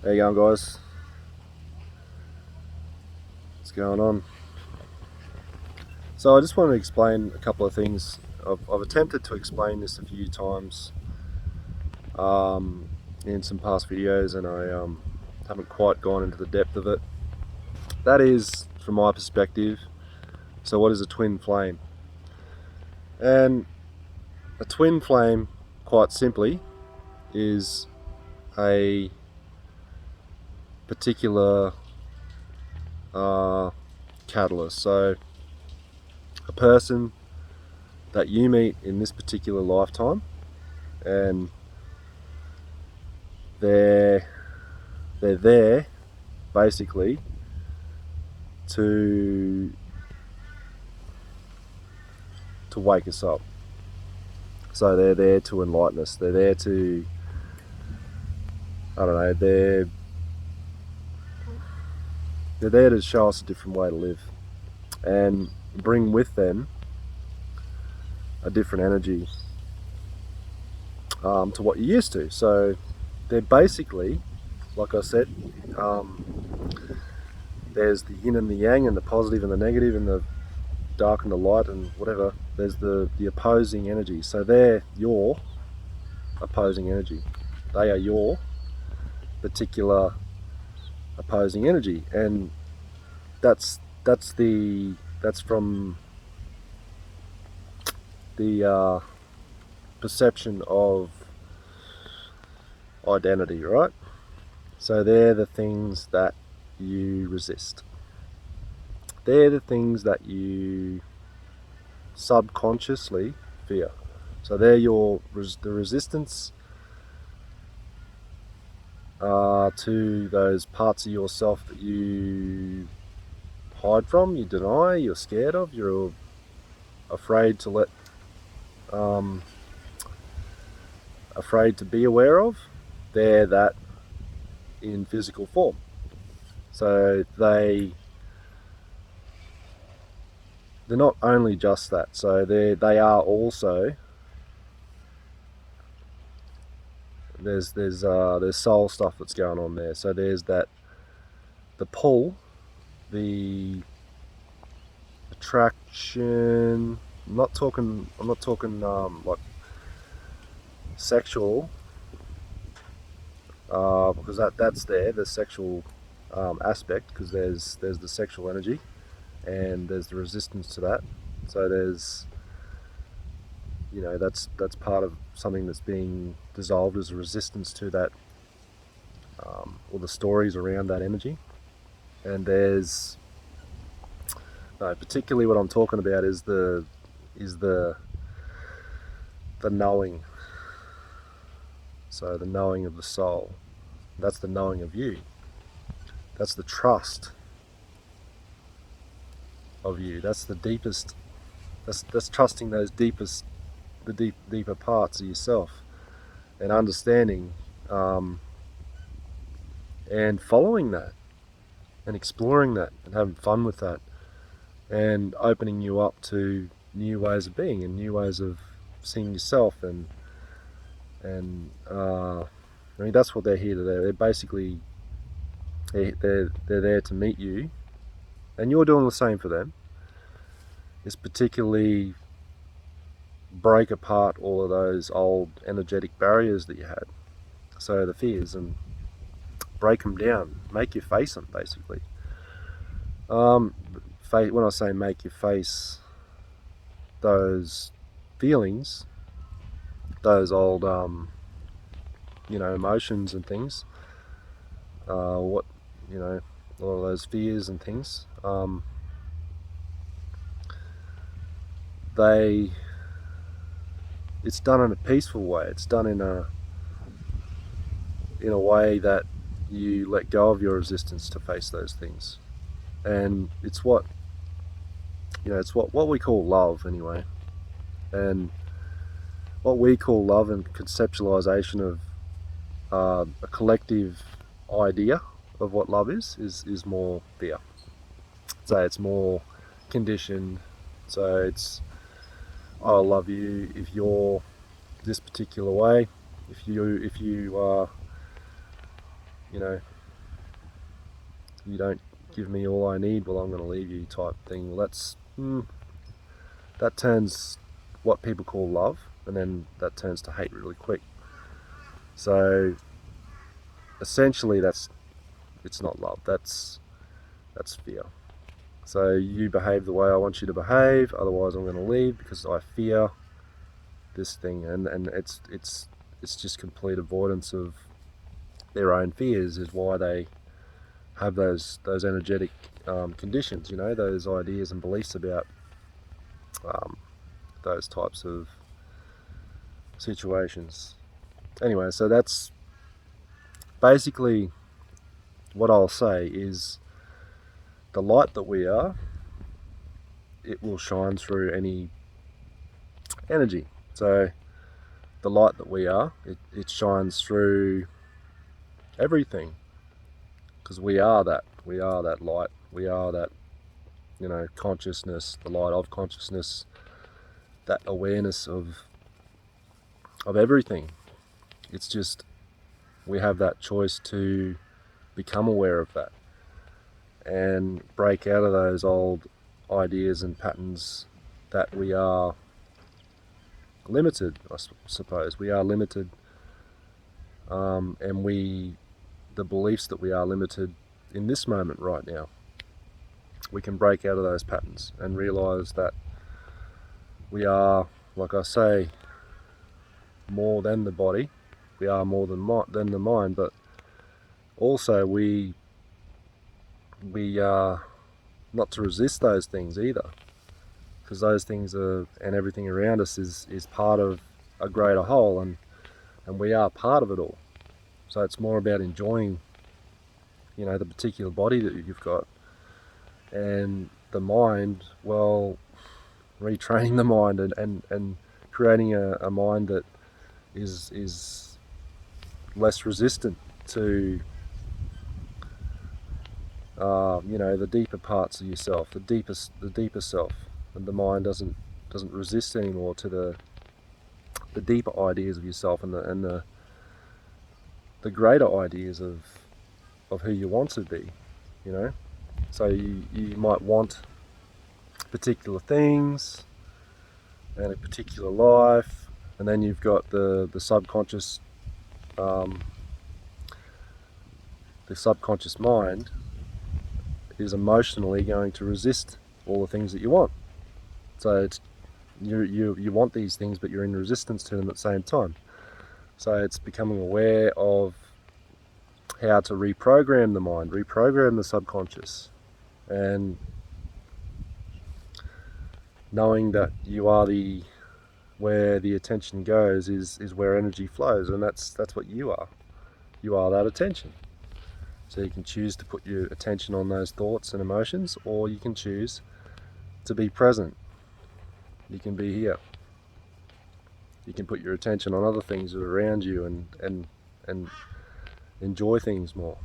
How you going, guys? What's going on? So I just wanted to explain a couple of things. I've attempted to explain this a few times in some past videos, and I haven't quite gone into the depth of it. That is, from my perspective, so what is a twin flame? And a twin flame, quite simply, is a particular catalyst. So a person that you meet in this particular lifetime, and they're there basically to wake us up. So they're there to enlighten us. They're there to, I don't know, they're there to show us a different way to live and bring with them a different energy to what you're used to. So they're basically, like I said, there's the yin and the yang, and the positive and the negative, and the dark and the light, and whatever. There's the opposing energy. So they're your opposing energy. They are your particular opposing energy, and that's from the perception of identity, right? So they're the things that you resist. They're the things that you subconsciously fear. So they're the resistance to those parts of yourself that you hide from, you deny, you're scared of, you're afraid to afraid to be aware of. They're that in physical form. So they're not only just that. So they are also, there's soul stuff that's going on there. So there's that, the pull, the attraction. I'm not talking like sexual, because that's there, the sexual aspect, because there's the sexual energy, and there's the resistance to that. So there's, that's part of something that's being dissolved, as a resistance to that, or the stories around that energy. And there's, no, particularly what I'm talking about is the knowing. So the knowing of the soul, that's the knowing of you. That's the trust of you. That's the deepest. That's trusting those deeper parts of yourself, and understanding, and following that, and exploring that, and having fun with that, and opening you up to new ways of being and new ways of seeing yourself. And I mean, that's what they're here to do. They're basically, they're there to meet you, and you're doing the same for them. Is particularly break apart all of those old energetic barriers that you had. So the fears, and break them down, make you face them, basically. When I say make you face those feelings, those old, emotions and things, what, a lot of those fears and things, it's done in a peaceful way. It's done in a way that you let go of your resistance to face those things. And it's what we call love, anyway. And what we call love, and conceptualization of a collective idea of what love is more fear. So it's more conditioned. So it's, I'll love you if you're this particular way. If you are, you don't give me all I need, well, I'm going to leave you type thing. Well, that turns what people call love, and then that turns to hate really quick. So essentially it's not love, that's fear. So you behave the way I want you to behave, otherwise I'm going to leave because I fear this thing, and it's just complete avoidance of their own fears is why they have those energetic conditions, you know, those ideas and beliefs about those types of situations. Anyway, so that's basically what I'll say is the light that we are, it will shine through any energy. So the light that we are, it shines through everything, because we are that light, we are that, you know, consciousness, the light of consciousness, that awareness of everything. It's just we have that choice to become aware of that and break out of those old ideas and patterns that we are limited. I suppose we are limited, and the beliefs that we are limited in this moment right now. We can break out of those patterns and realize that we are, like I say, more than the body. We are more than the mind, but also we are not to resist those things either, because those things are, and everything around us is part of a greater whole, and we are part of it all. So it's more about enjoying, you know, the particular body that you've got, and the mind, well, retraining the mind and creating a mind that is less resistant to you know, the deeper parts of yourself, the deeper self, and the mind doesn't resist anymore to the deeper ideas of yourself and the greater ideas of who you want to be, you know. So you might want particular things and a particular life, and then you've got the subconscious mind is emotionally going to resist all the things that you want. So it's you want these things, but you're in resistance to them at the same time. So it's becoming aware of how to reprogram the mind, reprogram the subconscious, and knowing that you are where the attention goes is where energy flows, and that's what you are. You are that attention. So you can choose to put your attention on those thoughts and emotions, or you can choose to be present. You can be here. You can put your attention on other things that are around you and enjoy things more,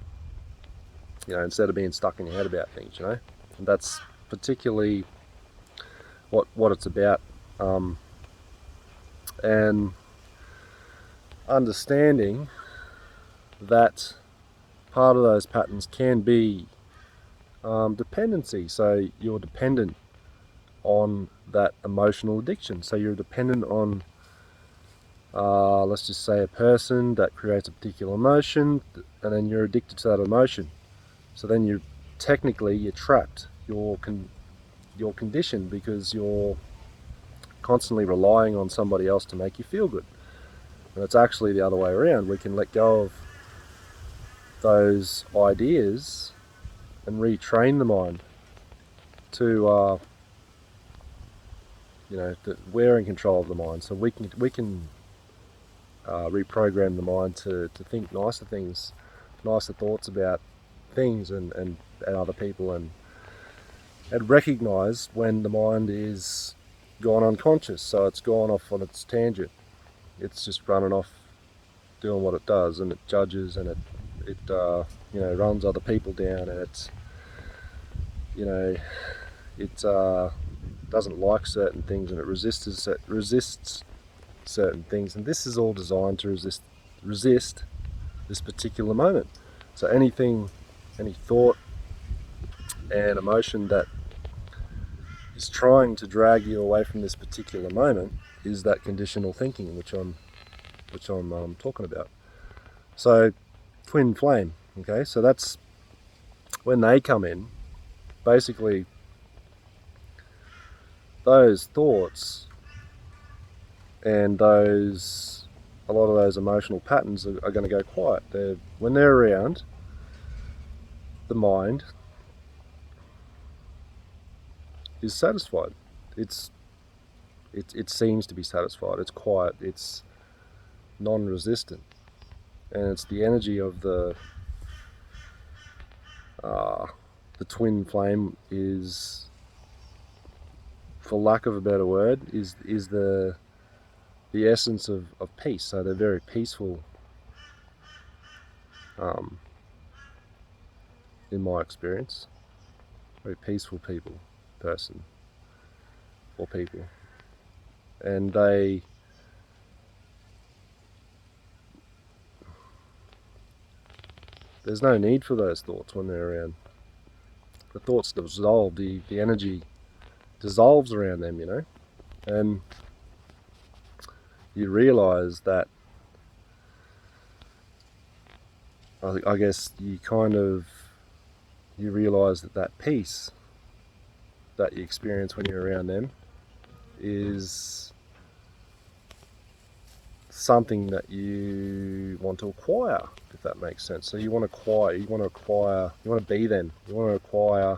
you know, instead of being stuck in your head about things, you know. And that's particularly what it's about, and understanding that part of those patterns can be dependency. So you're dependent on that emotional addiction. So you're dependent on, let's just say, a person that creates a particular emotion, and then you're addicted to that emotion. So then you're trapped. You're conditioned because you're constantly relying on somebody else to make you feel good. And it's actually the other way around. We can let go of those ideas and retrain the mind to you know, that we're in control of the mind. So we can reprogram the mind to think nicer things, nicer thoughts about things and other people, and recognize when the mind is gone unconscious. So it's gone off on its tangent. It's just running off doing what it does, and it judges, and it you know, runs other people down, and it's, you know, it doesn't like certain things, and it resists certain things, and this is all designed to resist this particular moment. So any thought, and emotion that is trying to drag you away from this particular moment is that conditional thinking, which I'm talking about. So, twin flame. Okay, so that's when they come in. Basically, those thoughts and a lot of those emotional patterns are going to go quiet. When they're around, the mind is satisfied. It seems to be satisfied. It's quiet. It's non-resistant, and it's the energy of the twin flame is, for lack of a better word, is the essence of peace. So they're very peaceful, in my experience. Very peaceful person or people. And there's no need for those thoughts when they're around. The thoughts dissolve, the energy dissolves around them, and you realise that, I guess you realise that peace that you experience when you're around them is something that you want to acquire, if that makes sense. So you want to be them, you want to acquire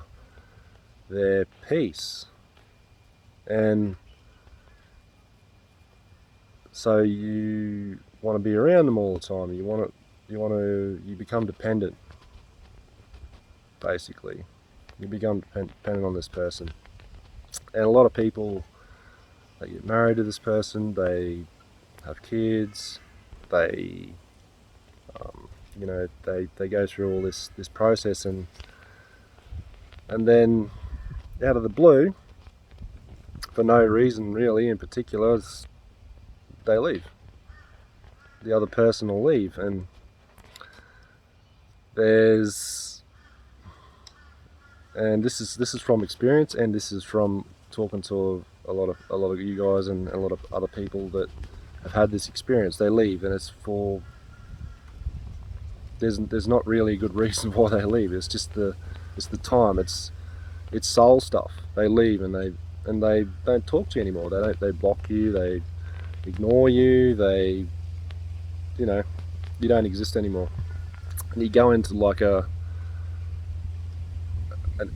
their peace, and so you want to be around them all the time. You become dependent, basically. You become dependent on this person. And a lot of people, they get married to this person, they have kids, they they go through all this process, and then out of the blue, for no reason really in particular, they leave. The other person will leave, and this is from experience, and this is from talking to a lot of you guys and a lot of other people that have had this experience. They leave, and it's for there's not really a good reason why they leave. It's just the time. It's soul stuff. They leave, and they don't talk to you anymore. They block you. They ignore you. You don't exist anymore, and you go into like an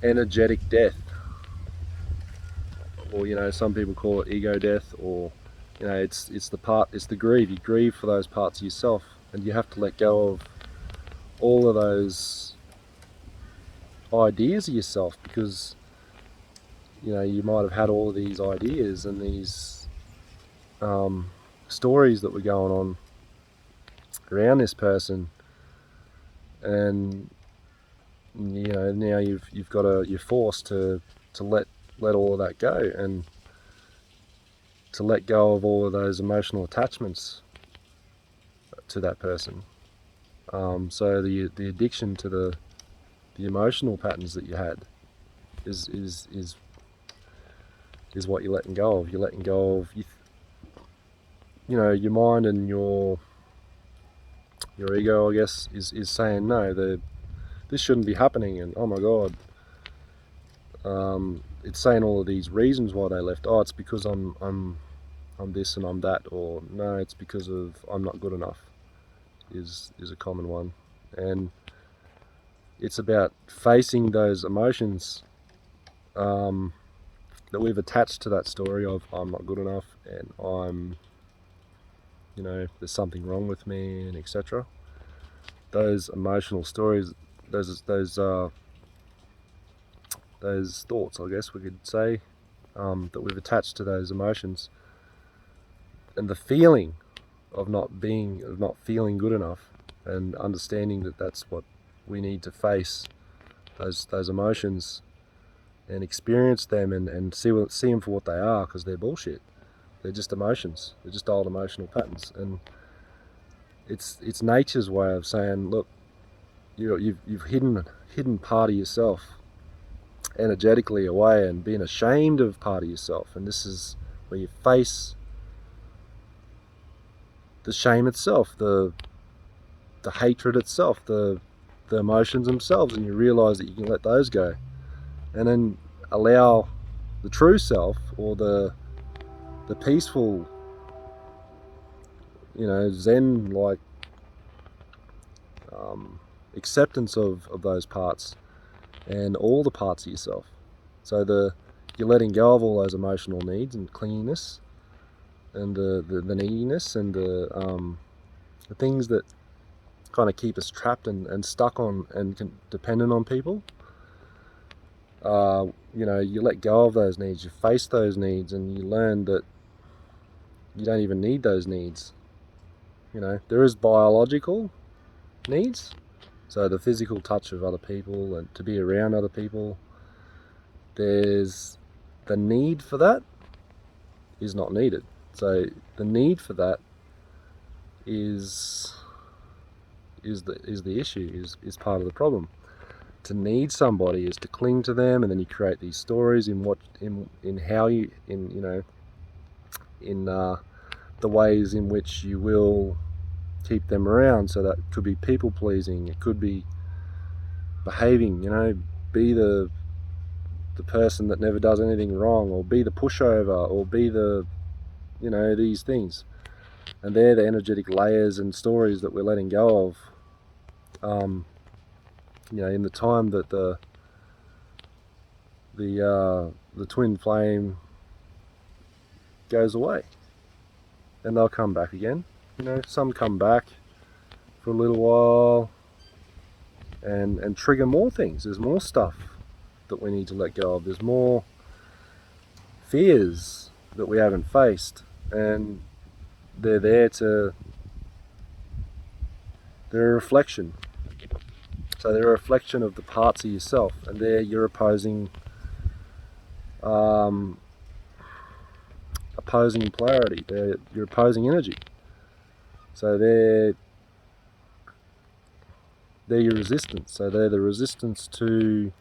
energetic death, or some people call it ego death, or it's the grieve. You grieve for those parts of yourself, and you have to let go of all of those ideas of yourself, because you might have had all of these ideas and these stories that were going on around this person, and now you're forced to let all of that go, and to let go of all of those emotional attachments to that person. So the addiction to the emotional patterns that you had is what you're letting go of. You're letting go of your mind, and your ego, I guess, is saying no, this shouldn't be happening, and oh my god, it's saying all of these reasons why they left. Oh, it's because I'm this and I'm that, or no, it's because of I'm not good enough. Is a common one, and it's about facing those emotions that we've attached to that story of I'm not good enough, and there's something wrong with me, and etc. Those emotional stories, those thoughts, I guess we could say, that we've attached to those emotions, and the feeling of not feeling good enough, and understanding that that's what we need to face, those emotions, and experience them, and see them for what they are, because they're bullshit. They're just emotions. They're just old emotional patterns, and it's nature's way of saying, look, you've hidden part of yourself energetically away and being ashamed of part of yourself. And this is where you face the shame itself, the hatred itself, the emotions themselves, and you realize that you can let those go, and then allow the true self, or the peaceful, Zen like acceptance of those parts and all the parts of yourself. So you're letting go of all those emotional needs and clinginess and the neediness and the things that kind of keep us trapped and stuck on and dependent on people. You let go of those needs, you face those needs, and you learn that you don't even need those needs. There is biological needs, so the physical touch of other people and to be around other people. There's the need for that is not needed. So the need for that is the issue, is part of the problem. To need somebody is to cling to them, and then you create these stories in the ways in which you will keep them around. So that could be people pleasing, it could be behaving, be the person that never does anything wrong, or be the pushover, or be the these things. And they're the energetic layers and stories that we're letting go of in the time that the twin flame goes away. And they'll come back again. Some come back for a little while and trigger more things. There's more stuff that we need to let go of. There's more fears that we haven't faced, and they're a reflection. So they're a reflection of the parts of yourself, and they're your opposing polarity. They're your opposing energy. So they're your resistance. So they're the resistance to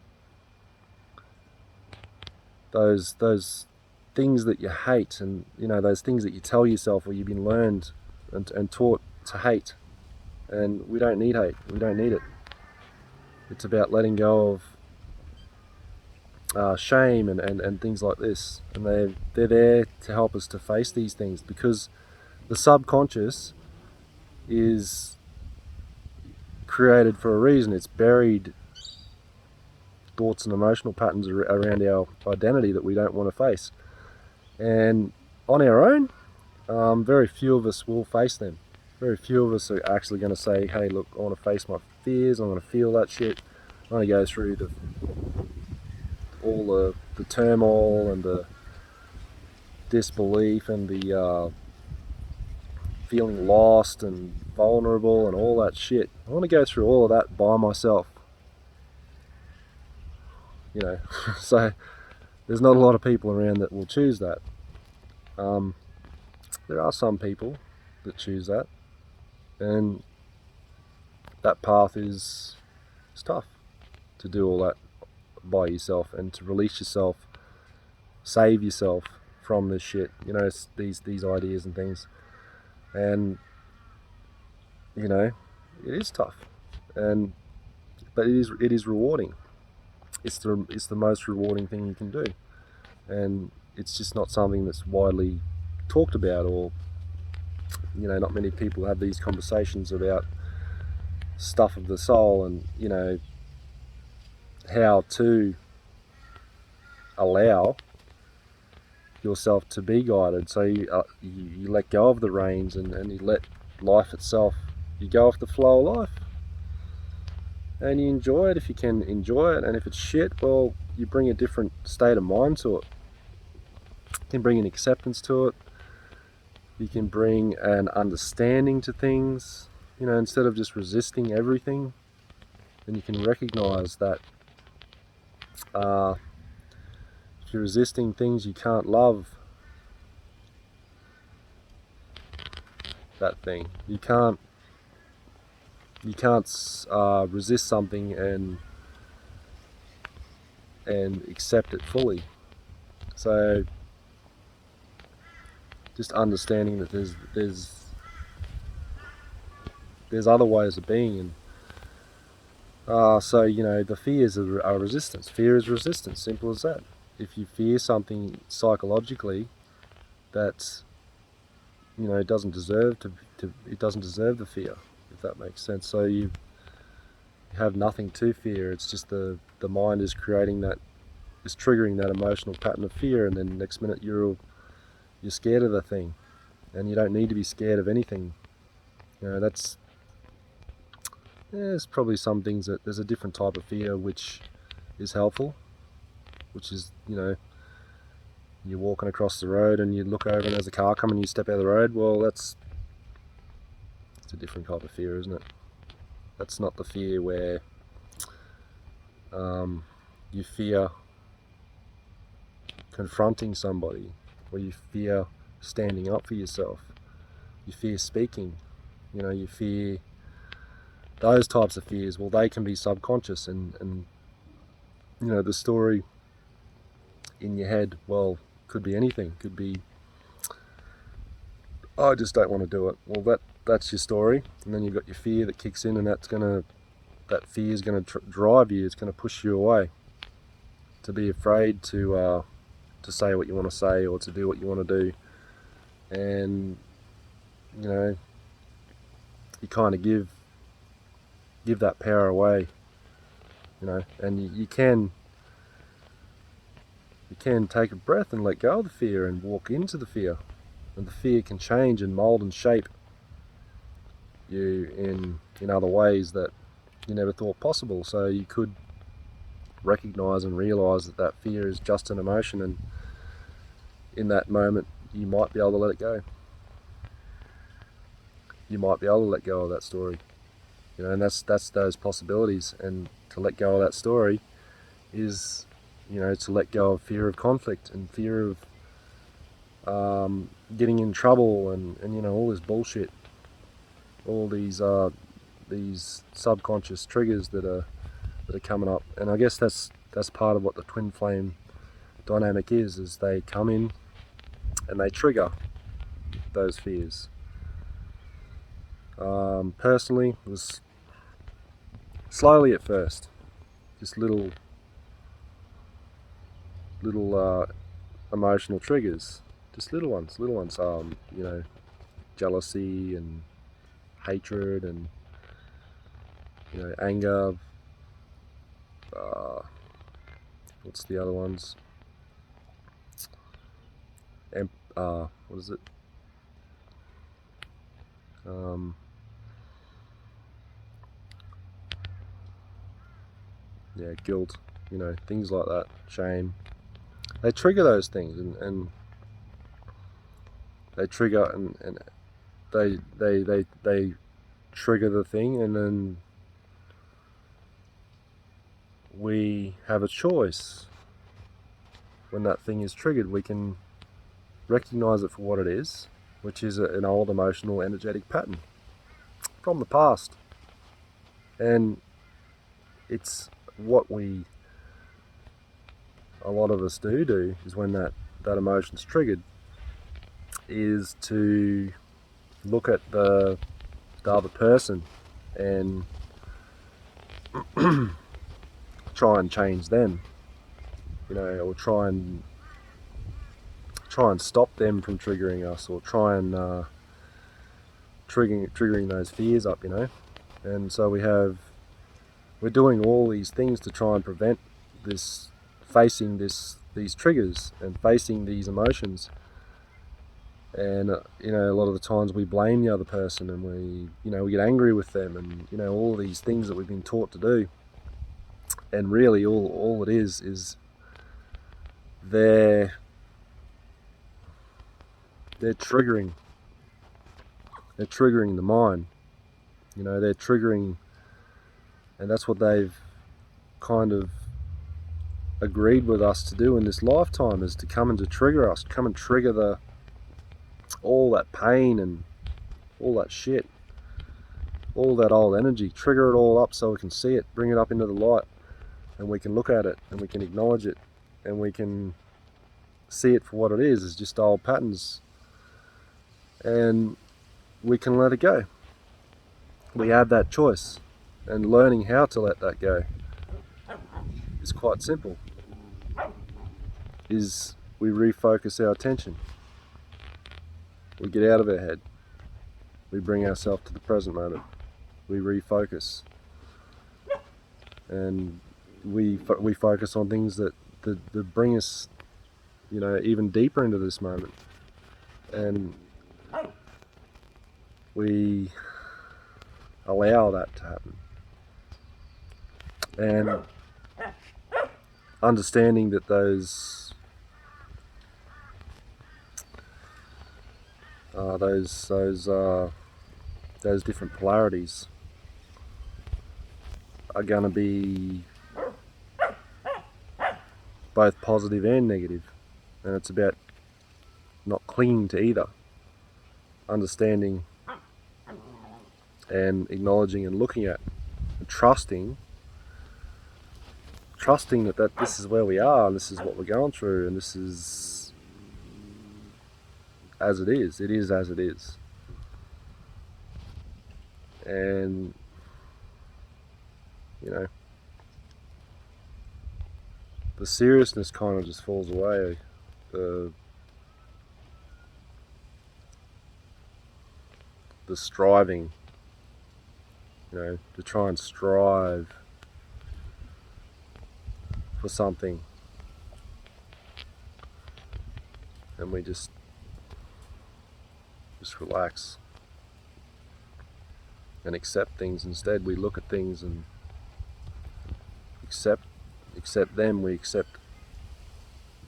those things that you hate, and those things that you tell yourself or you've been learned and taught to hate. And we don't need hate. We don't need it. It's about letting go of shame and things like this. And they're there to help us to face these things, because the subconscious is created for a reason. It's buried thoughts and emotional patterns around our identity that we don't want to face. And on our own, very few of us will face them. Very few of us are actually going to say, hey, look, I want to face my fears, I want to feel that shit, I want to go through all the turmoil and the disbelief and the feeling lost and vulnerable and all that shit. I want to go through all of that by myself. So there's not a lot of people around that will choose that. There are some people that choose that, and that path is tough, to do all that by yourself and to release yourself, save yourself from this shit, these ideas and things. And it is tough, but it is rewarding. It's the most rewarding thing you can do, and it's just not something that's widely talked about, or not many people have these conversations about stuff of the soul, and how to allow yourself to be guided. So you let go of the reins and you let life itself, you go off the flow of life, and you enjoy it if you can enjoy it. And if it's shit, well, you bring a different state of mind to it. You can bring an acceptance to it. You can bring an understanding to things, instead of just resisting everything. And you can recognize that if you're resisting things you can't love, that thing. You can't resist something and and accept it fully. So just understanding that there's other ways of being, and so the fears are resistance. Fear is resistance, simple as that. If you fear something psychologically that's it doesn't deserve it doesn't deserve the fear, if that makes sense. So you have nothing to fear. It's just the mind is creating that, is triggering that emotional pattern of fear, and then next minute you're scared of the thing, and you don't need to be scared of anything. That's there's probably some things that there's a different type of fear which is helpful, which is you're walking across the road and you look over and there's a car coming, you step out of the road. Well, it's a different type of fear, isn't it? That's not the fear where you fear confronting somebody, or you fear standing up for yourself. You fear speaking. You fear those types of fears. Well, they can be subconscious, and the story in your head, well, could be anything. Could be, I just don't want to do it. Well, that's your story, and then you've got your fear that kicks in, and that fear is going to drive you. It's going to push you away, to be afraid to say what you want to say or to do what you want to do, and you kind of give that power away, and you can take a breath and let go of the fear and walk into the fear, and the fear can change and mold and shape you in other ways that you never thought possible. So you could recognize and realize that fear is just an emotion, and in that moment you might be able to let it go. You might be able to let go of that story, and that's those possibilities. And to let go of that story is to let go of fear of conflict and fear of getting in trouble and all this bullshit, all these subconscious triggers that are coming up. And I guess that's part of what the twin flame dynamic is they come in and they trigger those fears. Personally, it was slowly at first, just little emotional triggers, just little ones, jealousy and hatred and anger. What's the other ones? What is it? Guilt, things like that, shame. They trigger those things, and they trigger and they trigger the thing, and then we have a choice. When that thing is triggered, we can recognize it for what it is, which is an old emotional energetic pattern from the past. And it's what a lot of us do is when that emotion's triggered, is to look at the other person and try and change them, or try and stop them from triggering us, or try and triggering those fears up, And so we're doing all these things to try and prevent facing these triggers and facing these emotions. And a lot of the times we blame the other person, and we get angry with them, and all these things that we've been taught to do. And really all it is they're triggering the mind. They're triggering, and that's what they've kind of agreed with us to do in this lifetime, is to come and to trigger us, come and trigger all that pain and all that shit, all that old energy, trigger it all up so we can see it, bring it up into the light, and we can look at it and we can acknowledge it and we can see it for what it is just old patterns, and we can let it go. We have that choice, and learning how to let that go is quite simple. Is we refocus our attention, we get out of our head, we bring ourselves to the present moment, we refocus, and we focus on things that bring us, even deeper into this moment, and we allow that to happen. And understanding that those different polarities are going to be both positive and negative, and it's about not clinging to either. Understanding and acknowledging and looking at and trusting that this is where we are, and this is what we're going through, and this is as it is. It is as it is. And the seriousness kind of just falls away. The striving, to try and strive for something, and we just relax and accept things. Instead, we look at things and accept them. We accept,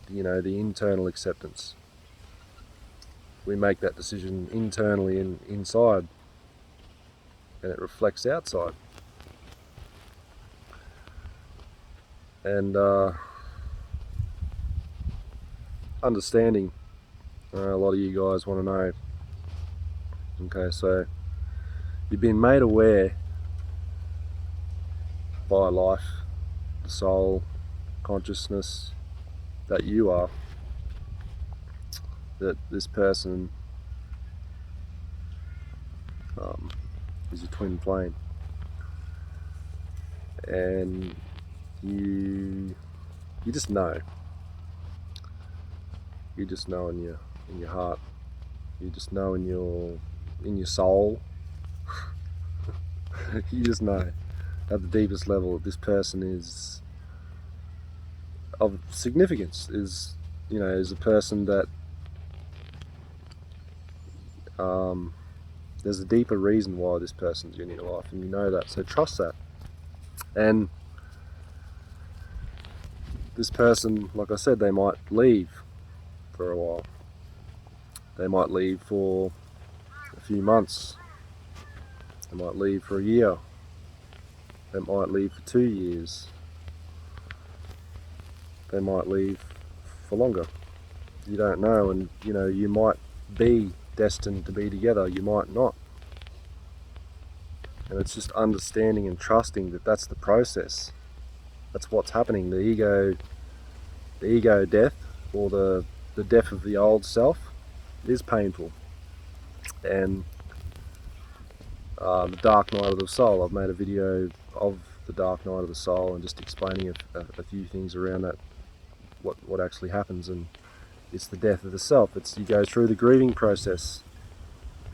the internal acceptance. We make that decision internally and inside, and it reflects outside. And understanding, a lot of you guys want to know, okay, so you've been made aware by life, the soul, consciousness, that you are, that this person is a twin flame, and you just know. You just know in your heart. You just know in your soul. You just know at the deepest level that this person is of significance. Is a person that there's a deeper reason why this person's in your life, and you know that. So trust that. And this person, like I said, they might leave for a while. They might leave for a few months. They might leave for a year. They might leave for 2 years. They might leave for longer. You don't know, and you might be destined to be together, you might not. And it's just understanding and trusting that that's the process. That's what's happening. The ego death, or the death of the old self, is painful. And the dark night of the soul, I've made a video of the dark night of the soul and just explaining a few things around that, what actually happens. And it's the death of the self. It's, you go through the grieving process.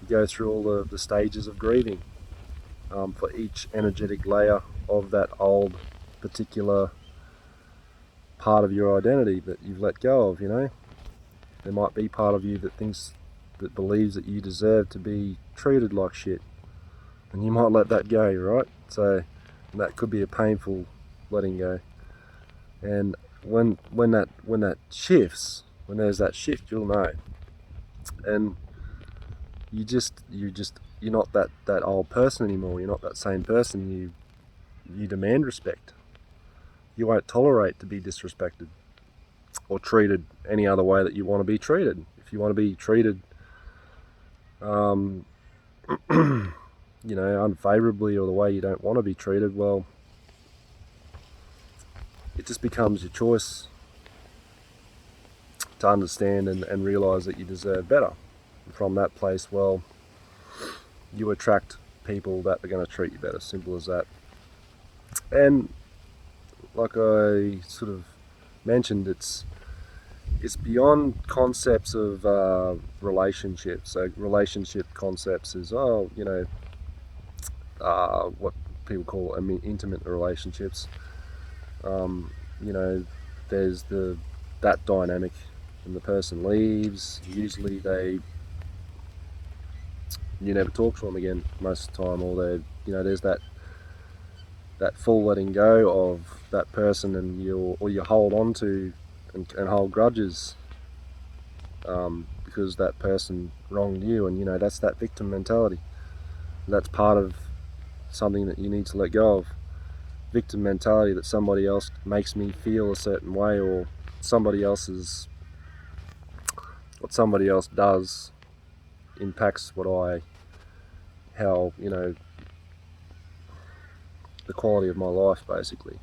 You go through all the stages of grieving for each energetic layer of that old particular part of your identity that you've let go of. There might be part of you that believes that you deserve to be treated like shit, and you might let that go, right? So that could be a painful letting go. And when that shifts, when there's that shift, you'll know. And you're not that old person anymore. You're not that same person. You demand respect. You won't tolerate to be disrespected or treated any other way that you want to be treated. If you want to be treated unfavorably, or the way you don't want to be treated, well, it just becomes your choice to understand and realize that you deserve better. And from that place, well, you attract people that are going to treat you better. Simple as that. And like I sort of mentioned, it's beyond concepts of relationships. So relationship concepts is, what people call intimate relationships. You know, there's that dynamic, and the person leaves. Usually you never talk to them again most of the time, or there's that full letting go of that person, and you hold on to and hold grudges because that person wronged you, and that's that victim mentality. That's part of something that you need to let go of. Victim mentality, that somebody else makes me feel a certain way, or what somebody else does impacts how the quality of my life, basically.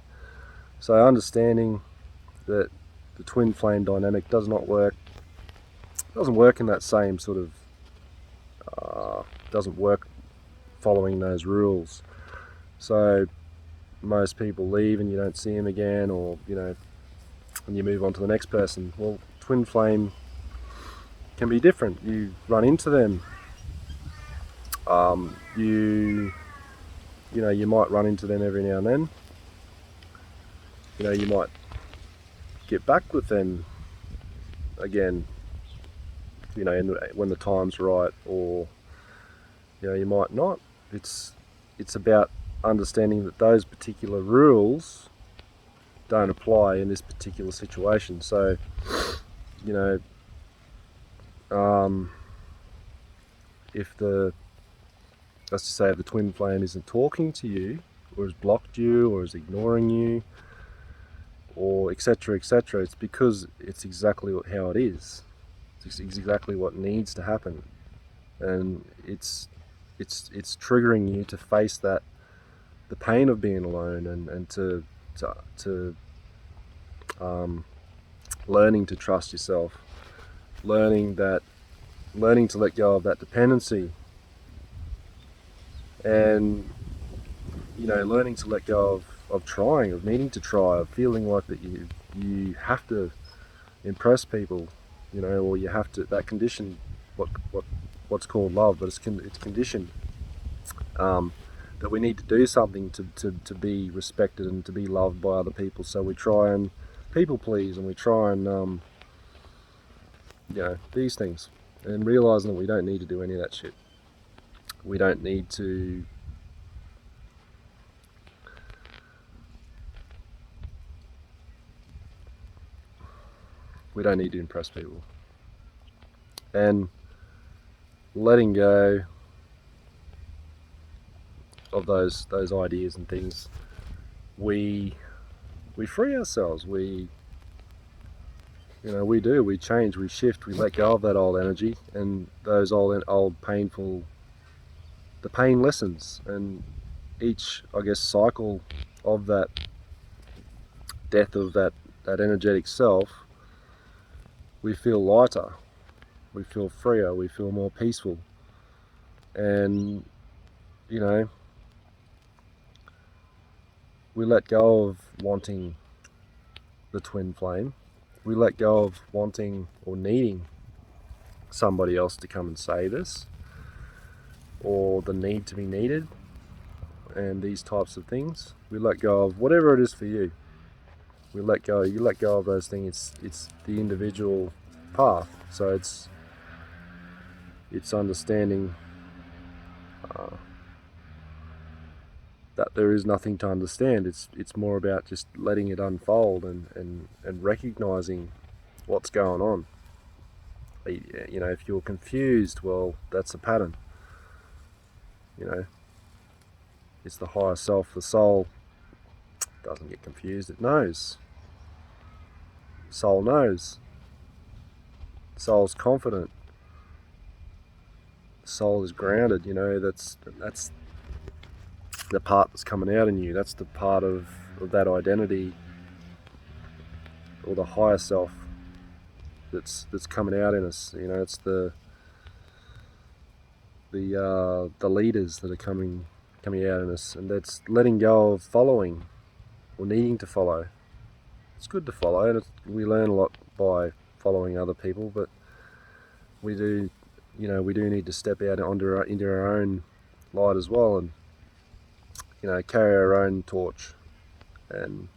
So understanding that the twin flame dynamic doesn't work in that same sort of doesn't work following those rules. So most people leave and you don't see them again, or and you move on to the next person. Well, twin flame can be different. You run into them. You might run into them every now and then. You might get back with them again, when the time's right, or you might not. It's about understanding that those particular rules don't apply in this particular situation. So, if let's just say if the twin flame isn't talking to you, or has blocked you, or is ignoring you, or etc., etc., it's because it's exactly how it is. It's exactly what needs to happen, and it's triggering you to face the pain of being alone, and to learning to trust yourself, learning to let go of that dependency, and learning to let go of trying, of needing to try, of feeling like that you have to impress people, or you have to, that condition, what's called love, but it's conditioned, that we need to do something to be respected and to be loved by other people. So we try and people please, and we try and these things, and realizing that we don't need to do any of that shit. We don't need to impress people, and letting go of those ideas and things, we free ourselves. We change, we shift, we let go of that old energy, and those old painful, the pain lessens, and each, I guess, cycle of that death of that energetic self, we feel lighter, we feel freer, we feel more peaceful, and we let go of wanting the twin flame. We let go of wanting or needing somebody else to come and save us, or the need to be needed, and these types of things. We let go of whatever it is for you. You let go of those things. It's the individual path. So it's understanding that there is nothing to understand. It's more about just letting it unfold, and recognizing what's going on. If you're confused, well, that's a pattern. It's the higher self, the soul, doesn't get confused. It knows. Soul knows. Soul's confident. Soul is grounded. That's the part that's coming out in you. That's the part of that identity or the higher self that's coming out in us. You know, it's the leaders that are coming out in us, and that's letting go of following or needing to follow. It's good to follow, and we learn a lot by following other people, but we do need to step out into our own light as well, and carry our own torch, and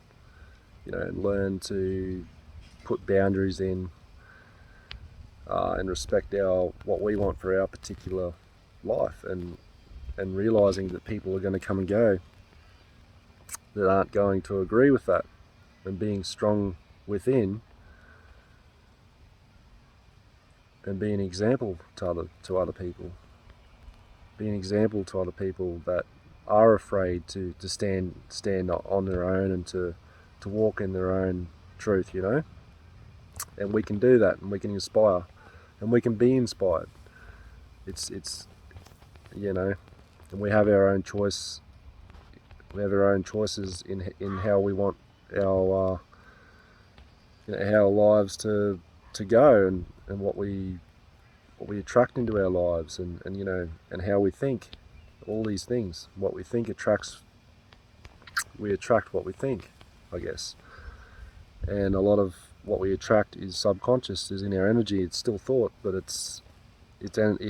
and learn to put boundaries in, and respect what we want for our particular life, and realizing that people are going to come and go that aren't going to agree with that, and being strong within and be an example to other people. Be an example to other people that are afraid to stand on their own, and to walk in their own truth, And we can do that, and we can inspire, and we can be inspired. It's and we have our own choice. We have our own choices in how we want our how our lives to go, and what we attract into our lives, and and how we think. All these things, what we think attracts. We attract what we think, I guess. And a lot of what we attract is subconscious, is in our energy. It's still thought, but it's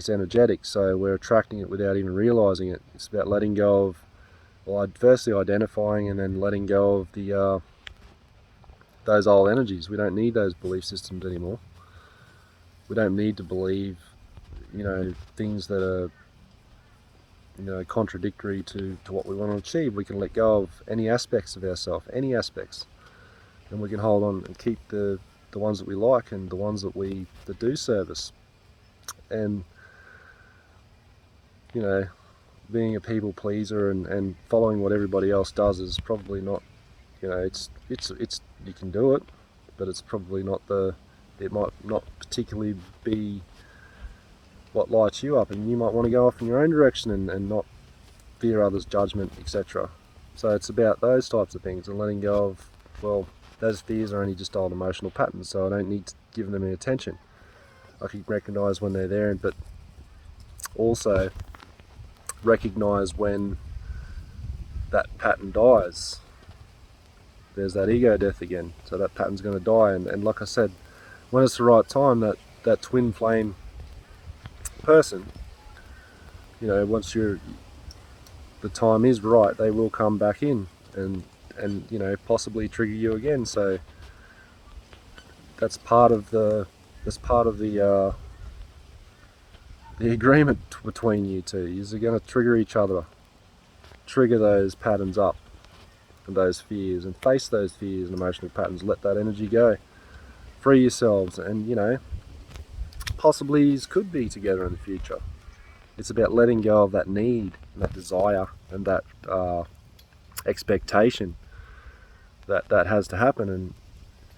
energetic. So we're attracting it without even realizing it. It's about letting go of, well, firstly identifying, and then letting go of those old energies. We don't need those belief systems anymore. We don't need to believe, things that are, contradictory to what we want to achieve. We can let go of any aspects of ourselves, any aspects, and we can hold on and keep the ones that we like, and the ones that do serve us. And being a people pleaser and following what everybody else does is probably not, it's you can do it, but it's probably not it might not particularly be what lights you up, and you might want to go off in your own direction, and not fear others' judgment, etc. So it's about those types of things, and letting go of, well, those fears are only just old emotional patterns, so I don't need to give them any attention. I can recognize when they're there, but also recognize when that pattern dies. There's that ego death again, so that pattern's going to die, and like I said, when it's the right time, that twin flame person, once the time is right, they will come back in, and possibly trigger you again. So that's part of the agreement between you two. You're going to trigger each other, trigger those patterns up, and those fears, and face those fears and emotional patterns. Let that energy go. Free yourselves, and possibly you could be together in the future. It's about letting go of that need, and that desire, and that expectation that has to happen,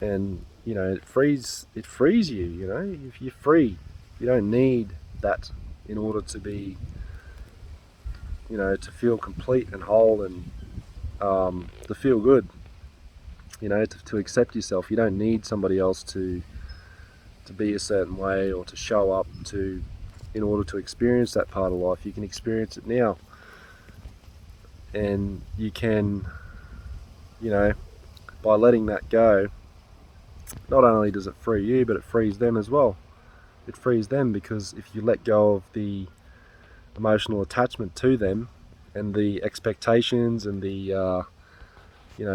and it frees you. If you're free, you don't need that in order to be, to feel complete and whole, and to feel good. To accept yourself. You don't need somebody else to be a certain way, or to show up in order to experience that part of life. You can experience it now, and you can, by letting that go, not only does it free you, but it frees them as well. It frees them, because if you let go of the emotional attachment to them, and the expectations, and the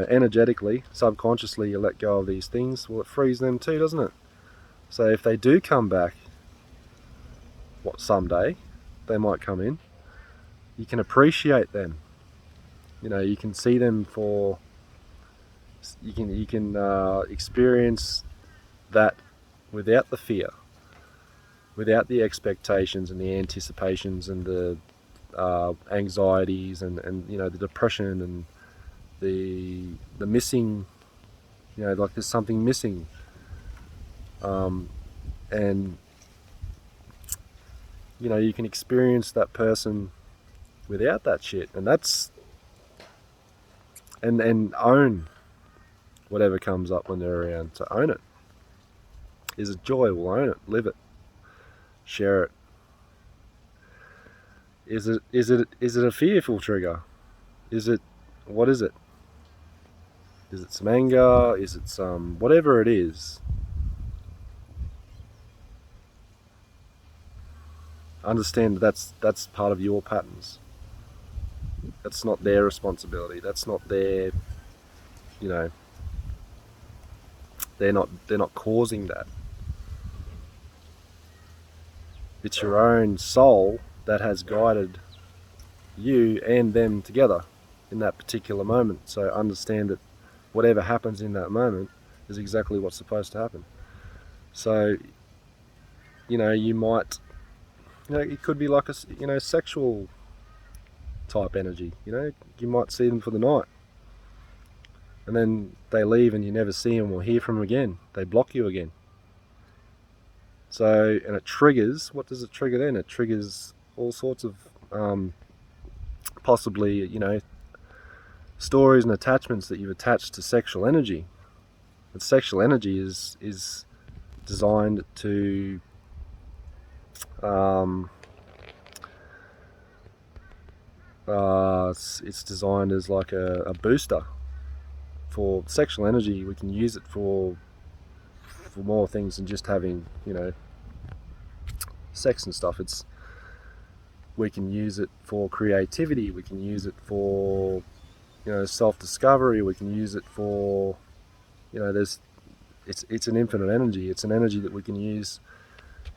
energetically, subconsciously, you let go of these things, well, it frees them too, doesn't it? So if they do come back, someday they might come in, you can appreciate them. You can see them for, you can experience that without the fear, without the expectations, and the anticipations, and the anxieties, and the depression, and the missing, like there's something missing, and you can experience that person without that shit, and that's and own whatever comes up when they're around, to own it. Is it joy? We'll own it, live it, share it. Is it a fearful trigger? What is it? Is it some anger? Is it some whatever it is? Understand that's part of your patterns. That's not their responsibility. That's not their, you know, they're not causing that. It's your own soul that has guided you and them together in that particular moment. So understand that whatever happens in that moment is exactly what's supposed to happen. So, you might, it could be like a, sexual type energy. You might see them for the night, and then they leave and you never see them or hear from them again. They block you again. So, and it triggers, what does it trigger then? It triggers all sorts of possibly, stories and attachments that you've attached to sexual energy. But sexual energy is designed to it's designed as like a booster for sexual energy. We can use it for more things than just having, sex and stuff. We can use it for creativity. We can use it for, self-discovery. We can use it for, it's an infinite energy. It's an energy that we can use,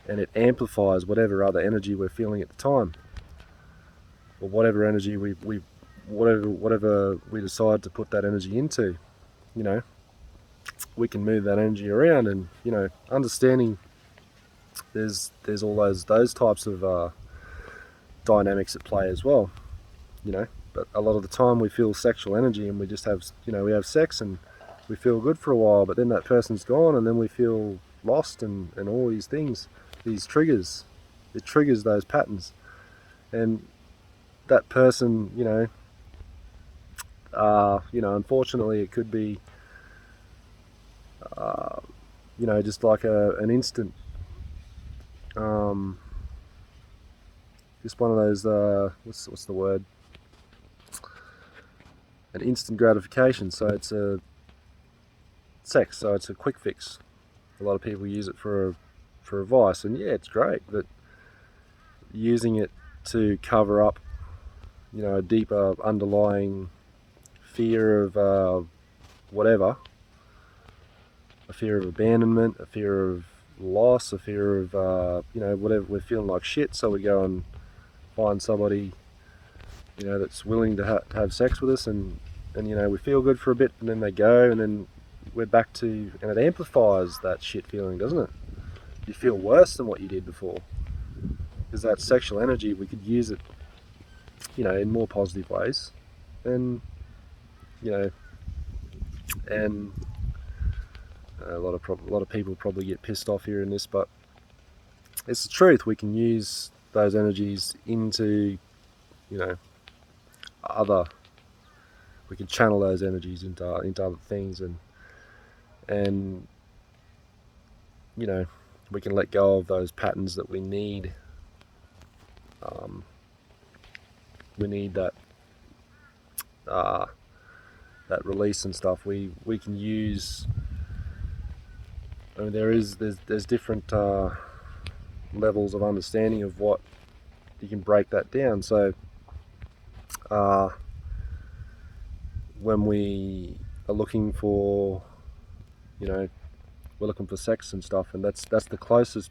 and it amplifies whatever other energy we're feeling at the time, or whatever energy whatever we decide to put that energy into. We can move that energy around, and understanding there's all those types of dynamics at play as well. But a lot of the time we feel sexual energy and we just have we have sex and we feel good for a while, but then that person's gone and then we feel lost and all these things, these triggers. It triggers those patterns, and that person, unfortunately it could be just like an instant, just one of those what's the word, an instant gratification. So it's a sex, so it's a quick fix. A lot of people use it for a vice, and yeah, it's great, but using it to cover up a deeper underlying fear of whatever, a fear of abandonment, a fear of loss, a fear of whatever. We're feeling like shit, so we go and find somebody that's willing to have sex with us, and we feel good for a bit, and then they go, and then we're back to, and it amplifies that shit feeling, doesn't it? You feel worse than what you did before, because that sexual energy, we could use it in more positive ways, and and a lot of people probably get pissed off hearing this, but it's the truth. We can use those energies into we can channel those energies into other things, and we can let go of those patterns that we need. We need that that release and stuff. We can use. I mean, there's different levels of understanding of what you can break that down. So when we are looking for, we're looking for sex and stuff, and that's the closest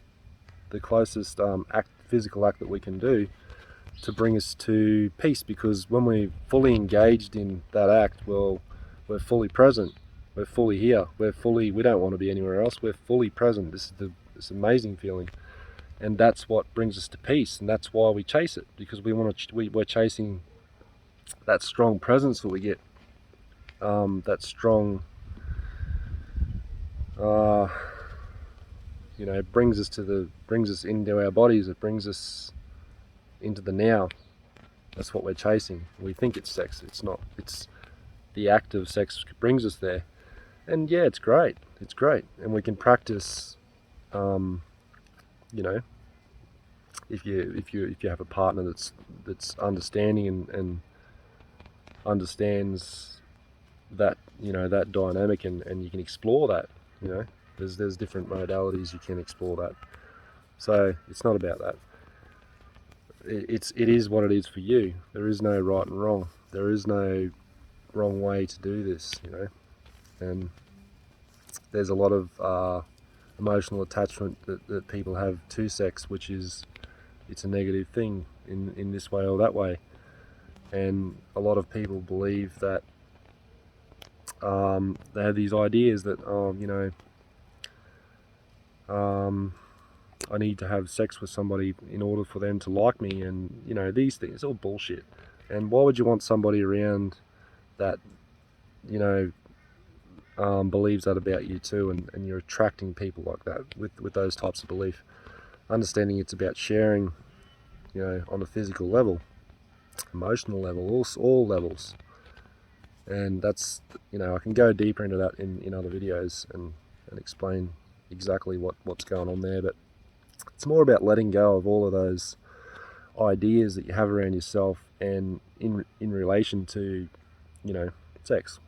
physical act that we can do to bring us to peace. Because when we're fully engaged in that act, well, we're fully present. We're fully here. We don't want to be anywhere else. We're fully present. This is this amazing feeling, and that's what brings us to peace. And that's why we chase it, because we're chasing that strong presence that we get. That strong, brings us into our bodies. It brings us into the now. That's what we're chasing. We think it's sex. It's not. It's the act of sex brings us there. And yeah, it's great. It's great, and we can practice. You know, if you have a partner that's understanding and understands that, you know, that dynamic, and you can explore that. You know, there's different modalities you can explore that. So it's not about that. It is what it is for you. There is no right and wrong. There is no wrong way to do this. You know, and there's a lot of emotional attachment that people have to sex, which is, it's a negative thing in this way or that way. And a lot of people believe that they have these ideas that, you know, I need to have sex with somebody in order for them to like me, and you know, these things, all bullshit. And why would you want somebody around that, you know, believes that about you too, and you're attracting people like that with those types of belief? Understanding it's about sharing, you know, on a physical level, emotional level, all levels. And that's, you know, I can go deeper into that in other videos and explain exactly what's going on there, but it's more about letting go of all of those ideas that you have around yourself and in relation to, you know, sex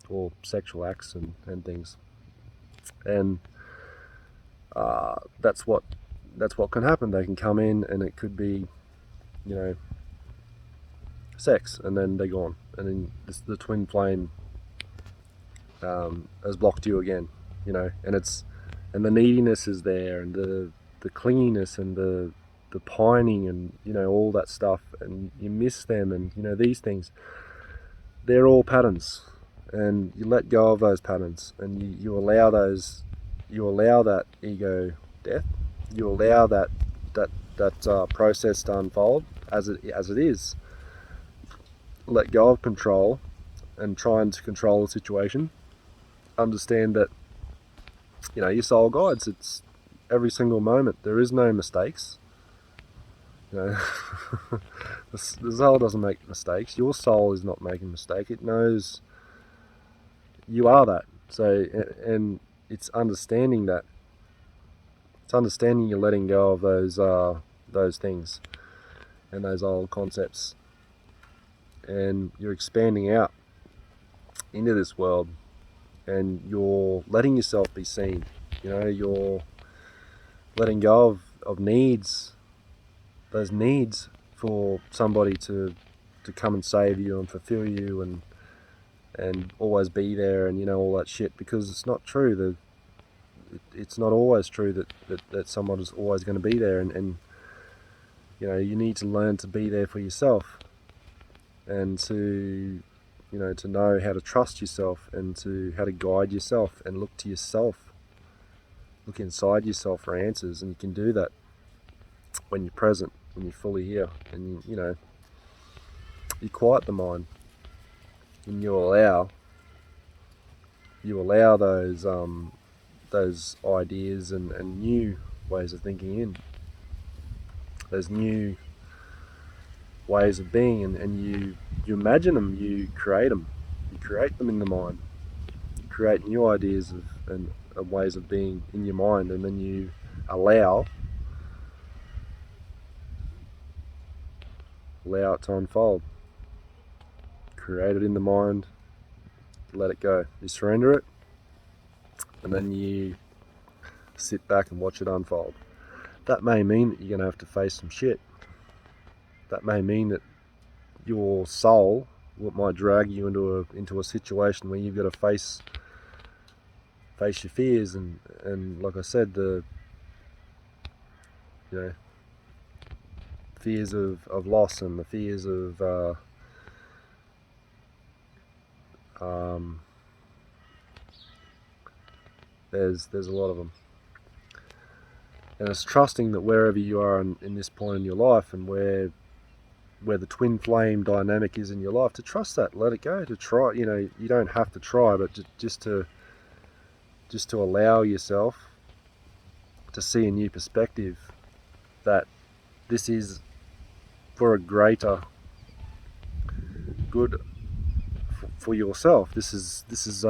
or sexual acts and things. And that's what can happen. They can come in and it could be, you know, sex, and then they're gone, and then the twin flame has blocked you again, you know, and the neediness is there, and the clinginess, and the pining, and you know, all that stuff, and you miss them, and you know, these things, they're all patterns, and you let go of those patterns, and you allow that ego death, you allow that process to unfold as it is. Let go of control and trying to control the situation. Understand that, you know, your soul guides. It's every single moment. There is no mistakes. You know, the soul doesn't make mistakes. Your soul is not making a mistake. It knows you are that. So, and it's understanding that. It's understanding you're letting go of those things and those old concepts, and you're expanding out into this world, and you're letting yourself be seen. You know, you're letting go of needs, those needs for somebody to come and save you and fulfill you and always be there, and you know, all that shit, because it's not true. It's not always true that someone is always going to be there, and you know, you need to learn to be there for yourself, and to, you know, to know how to trust yourself, and to how to guide yourself, and look to yourself, look inside yourself for answers. And you can do that when you're present, when you're fully here, and you know, you quiet the mind, and you allow those ideas and new ways of thinking in, those new ways of being, and you imagine them, you create them in the mind. You create new ideas of ways of being in your mind, and then you allow it to unfold. Create it in the mind, let it go. You surrender it, and then you sit back and watch it unfold. That may mean that you're going to have to face some shit. That may mean that your soul might drag you into a situation where you've got to face your fears, and like I said, the, you know, fears of loss, and the fears of there's a lot of them. And it's trusting that wherever you are in this point in your life, and where the twin flame dynamic is in your life, to trust that, let it go, to try. You know, you don't have to try, but just to allow yourself to see a new perspective, that this is for a greater good for yourself. This is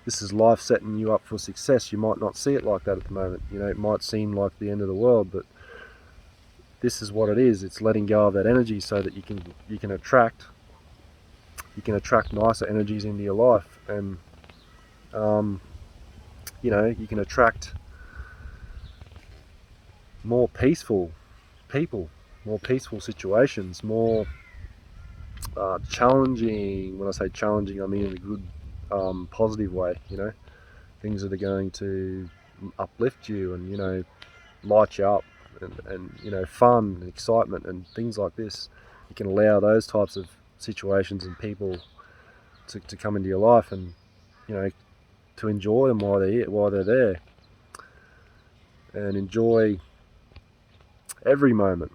this is life setting you up for success. You might not see it like that at the moment. You know, it might seem like the end of the world, but this is what it is. It's letting go of that energy so that you can attract nicer energies into your life, and you know, you can attract more peaceful people, more peaceful situations, more challenging. When I say challenging, I mean in a good, positive way. You know, things that are going to uplift you and, you know, light you up, and you know, fun and excitement and things like this. You can allow those types of situations and people to come into your life, and, you know, to enjoy them while they're there, and enjoy every moment,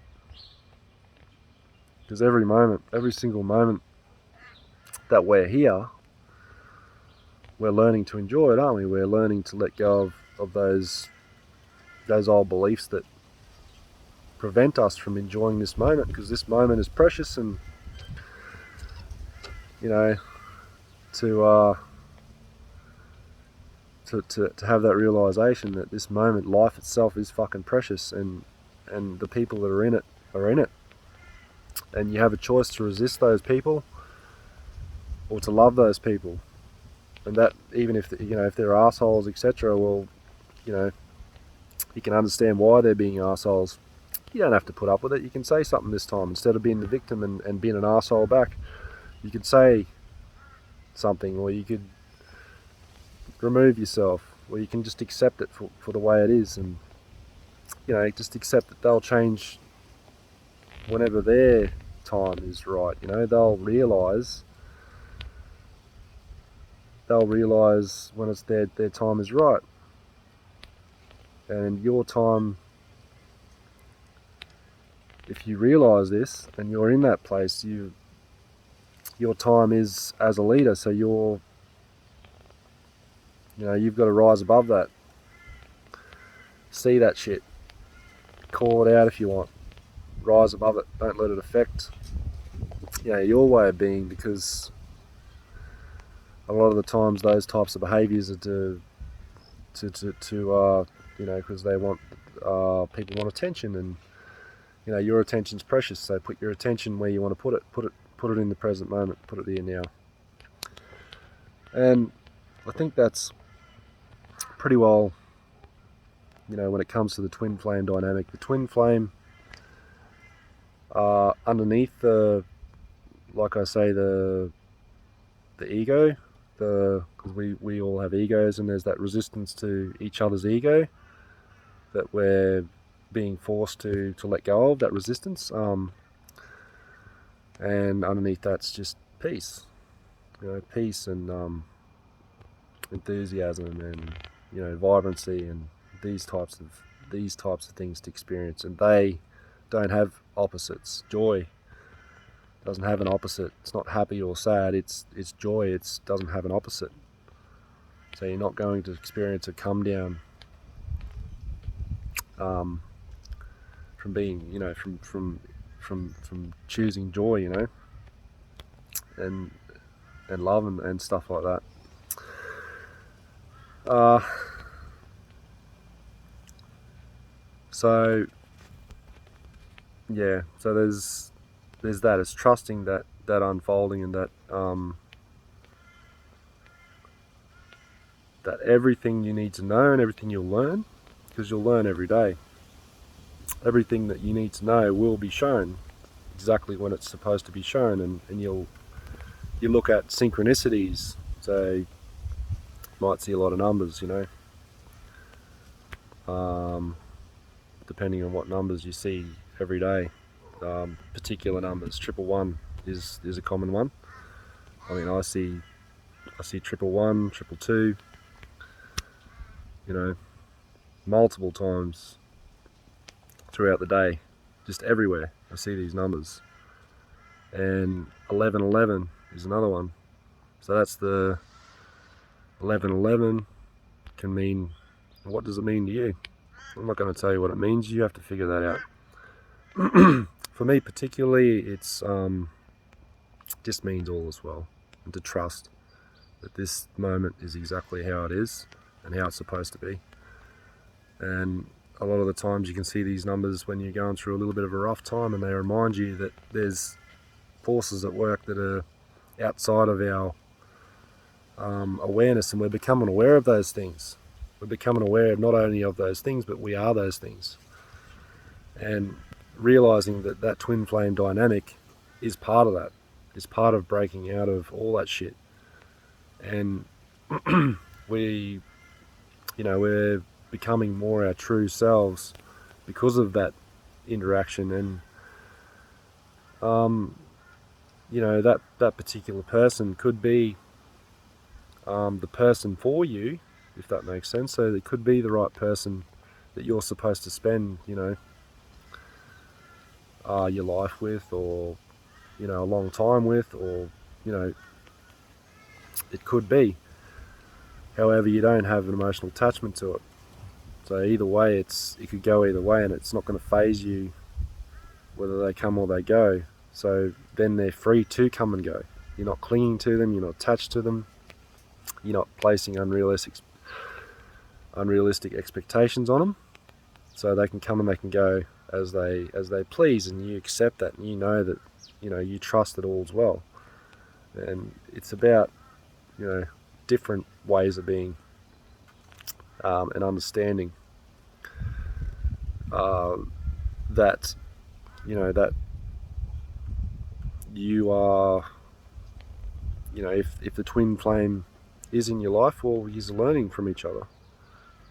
because every single moment that we're here, we're learning to enjoy it, aren't we? We're learning to let go of those old beliefs that prevent us from enjoying this moment, because this moment is precious. And, you know, to have that realization that this moment, life itself, is fucking precious, and the people that are in it are in it, and you have a choice to resist those people or to love those people. And that, even if, you know, if they're assholes, etc., well, you know, you can understand why they're being assholes. You don't have to put up with it. You can say something this time. Instead of being the victim and being an asshole back, you could say something, or you could remove yourself, or you can just accept it for the way it is, and, you know, just accept that they'll change whenever their time is right. You know, they'll realise when it's their time is right. And your time, if you realise this and you're in that place, your time is as a leader. So you know, you've got to rise above that. See that shit. Call it out if you want. Rise above it. Don't let it affect, you know, your way of being, because a lot of the times those types of behaviours are to you know, because they want, people want attention, and, you know, your attention's precious. So put your attention where you want to put it. Put it in the present moment. Put it here now. And I think that's pretty well, you know, when it comes to the twin flame dynamic. The twin flame, underneath the, like I say, the ego, because we all have egos, and there's that resistance to each other's ego that we're being forced to let go of, that resistance, and underneath that's just peace, you know, peace and enthusiasm and, you know, vibrancy, and these types of things to experience. And they don't have opposites. Joy doesn't have an opposite. It's not happy or sad. It's joy. It doesn't have an opposite. So you're not going to experience a come down from being, you know, from choosing joy, you know, and love and stuff like that. So yeah, so there's that. It's trusting that unfolding, and that that everything you need to know and everything you'll learn, because you'll learn every day. Everything that you need to know will be shown exactly when it's supposed to be shown, and you look at synchronicities. So you might see a lot of numbers, you know, depending on what numbers you see every day. Particular numbers, 111 is a common one. I mean, I see 111, 222, you know, multiple times throughout the day, just everywhere I see these numbers. And 1111 is another one. So that's the 1111 can mean, what does it mean to you? I'm not going to tell you what it means. You have to figure that out. For me particularly, it's just means all is well, and to trust that this moment is exactly how it is and how it's supposed to be. And a lot of the times you can see these numbers when you're going through a little bit of a rough time, and they remind you that there's forces at work that are outside of our awareness, and we're becoming aware of those things. We're becoming aware not only of those things, but we are those things. And realizing that that twin flame dynamic is part of that, is part of breaking out of all that shit. And we're becoming more our true selves because of that interaction. And that particular person could be the person for you, if that makes sense. So it could be the right person that you're supposed to spend, your life with, or, a long time with, or, it could be. However, you don't have an emotional attachment to it. So either way, it could go either way, and it's not going to phase you whether they come or they go. So then they're free to come and go. You're not clinging to them, you're not attached to them, you're not placing unrealistic expectations on them. So they can come and they can go as they please, and you accept that, and you know that, you trust that all's well. And it's about, different ways of being, and understanding that, that you are, if the twin flame is in your life, well, he's learning from each other.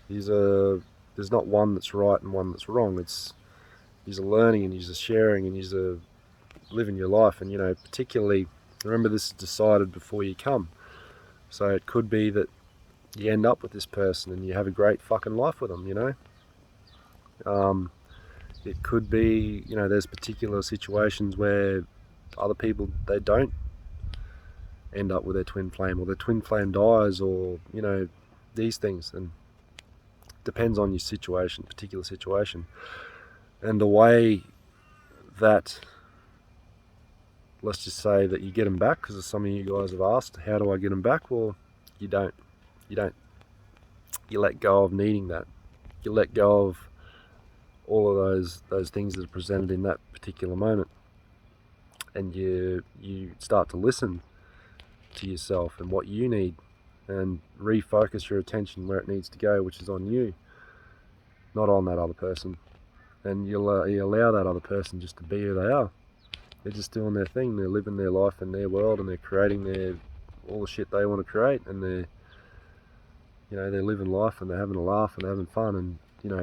There's not one that's right and one that's wrong. He's a learning, and he's a sharing, and he's a living your life. And, particularly, remember, this is decided before you come. So it could be that you end up with this person and you have a great fucking life with them, It could be, there's particular situations where other people, they don't end up with their twin flame, or their twin flame dies, or, these things. And it depends on your situation, particular situation. And the way that, let's just say that you get them back, because some of you guys have asked, how do I get them back? Well, you don't. You let go of needing that. You let go of all of those things that are presented in that particular moment, and you start to listen to yourself and what you need, and refocus your attention where it needs to go, which is on you, not on that other person. And you allow that other person just to be who they are. They're just doing their thing. They're living their life in their world, and they're creating all the shit they want to create, and they're living life, and they're having a laugh, and they're having fun. And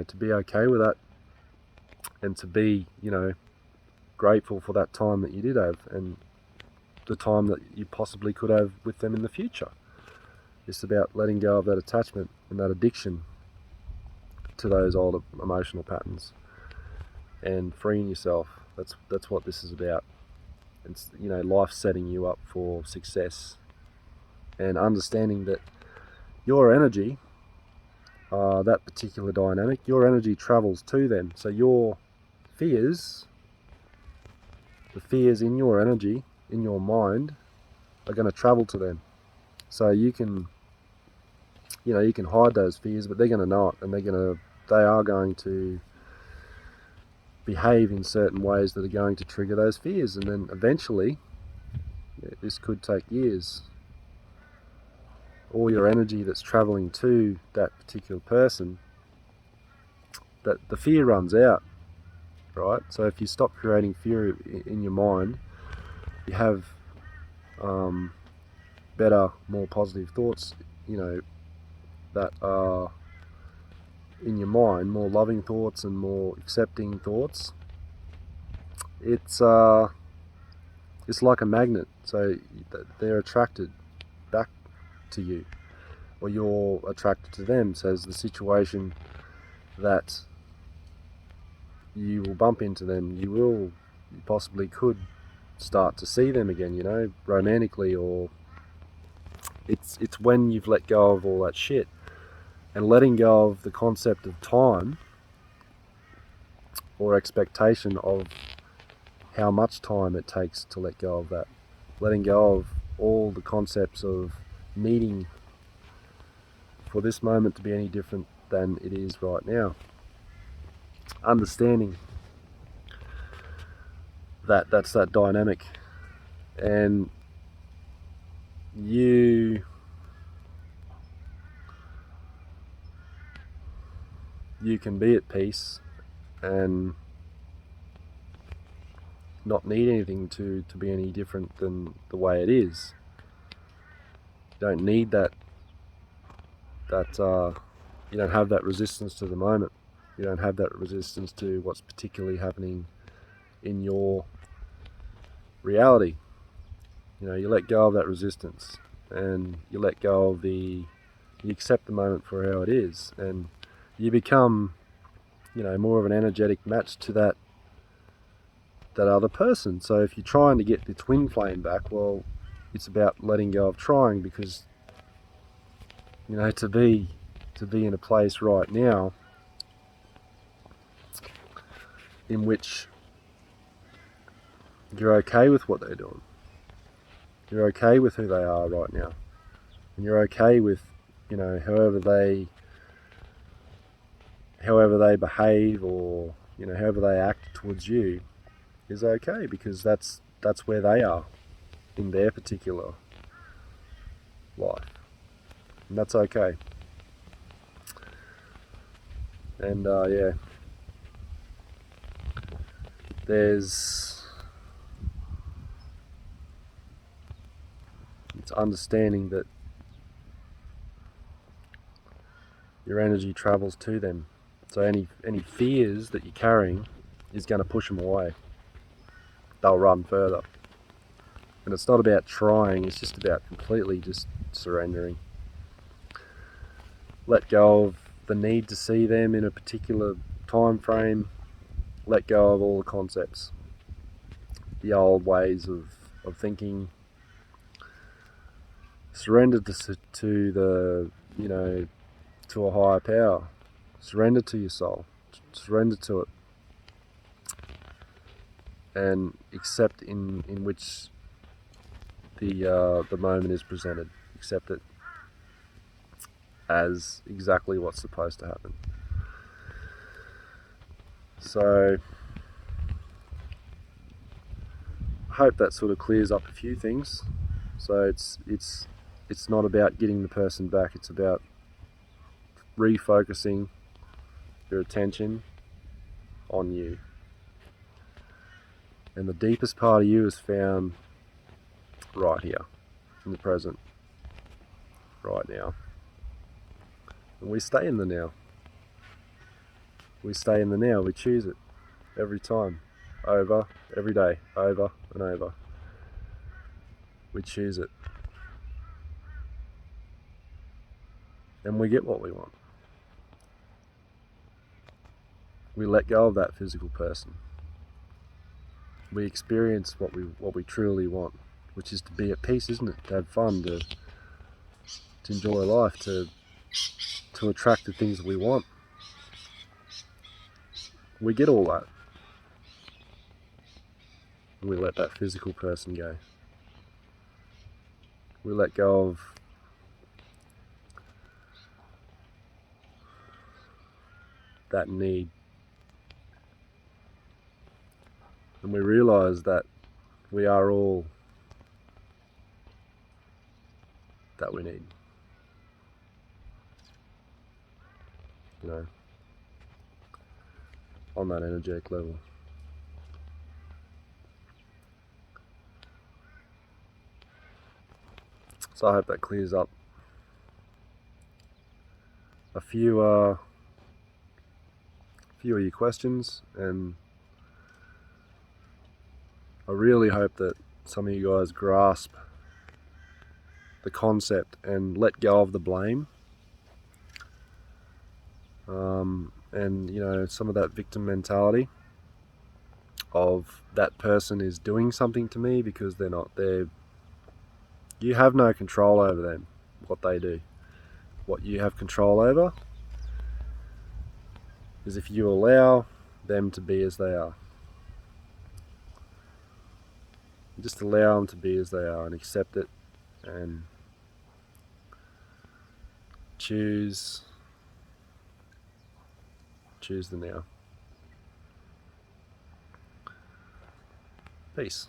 to be okay with that, and to be grateful for that time that you did have, and the time that you possibly could have with them in the future. It's about letting go of that attachment and that addiction to those old emotional patterns, and freeing yourself. That's what this is about. It's life setting you up for success, and understanding that your energy, that particular dynamic, your energy travels to them. So your fears, the fears in your energy, in your mind, are going to travel to them. So you can hide those fears, but they're going to know it, and they are going to behave in certain ways that are going to trigger those fears. And then eventually, this could take years, all your energy that's traveling to that particular person, that the fear runs out, right? So if you stop creating fear in your mind, you have better, more positive thoughts, that are in your mind, more loving thoughts and more accepting thoughts. It's like a magnet. So they're attracted back to you, or you're attracted to them. So it's the situation that you will bump into them, you possibly could start to see them again, romantically, or it's when you've let go of all that shit, and letting go of the concept of time or expectation of how much time it takes to let go of that. Letting go of all the concepts of needing for this moment to be any different than it is right now. Understanding that that's that dynamic, and you can be at peace and not need anything to be any different than the way it is. You don't need that you don't have that resistance to the moment. You don't have that resistance to what's particularly happening in your reality. You let go of that resistance, and you let go of you accept the moment for how it is, and you become, more of an energetic match to that other person. So if you're trying to get the twin flame back, well, it's about letting go of trying, because to be in a place right now in which you're okay with what they're doing, you're okay with who they are right now, and you're okay with however they behave, or however they act towards you is okay, because that's where they are in their particular life, and that's okay. And yeah, it's understanding that your energy travels to them. So any fears that you're carrying is going to push them away. They'll run further. And it's not about trying, it's just about completely just surrendering. Let go of the need to see them in a particular time frame. Let go of all the concepts, the old ways of thinking. Surrender to the, to a higher power. Surrender to your soul. Surrender to it. And accept in which the moment is presented. Accept it as exactly what's supposed to happen. So I hope that sort of clears up a few things. So it's not about getting the person back, it's about refocusing your attention on you. And the deepest part of you is found right here, in the present, right now. And we stay in the now. We stay in the now, we choose it every time, every day, over and over. We choose it. And we get what we want. We let go of that physical person. We experience what we truly want, which is to be at peace, isn't it? To have fun, to enjoy life, to attract the things that we want. We get all that. And we let that physical person go. We let go of that need. And we realize that we are all that we need. On that energetic level. So I hope that clears up a few of your questions, and I really hope that some of you guys grasp the concept and let go of the blame. And some of that victim mentality of that person is doing something to me because they're not there. You have no control over them, what they do. What you have control over is if you allow them to be as they are. Just allow them to be as they are and accept it, and choose the now. Peace.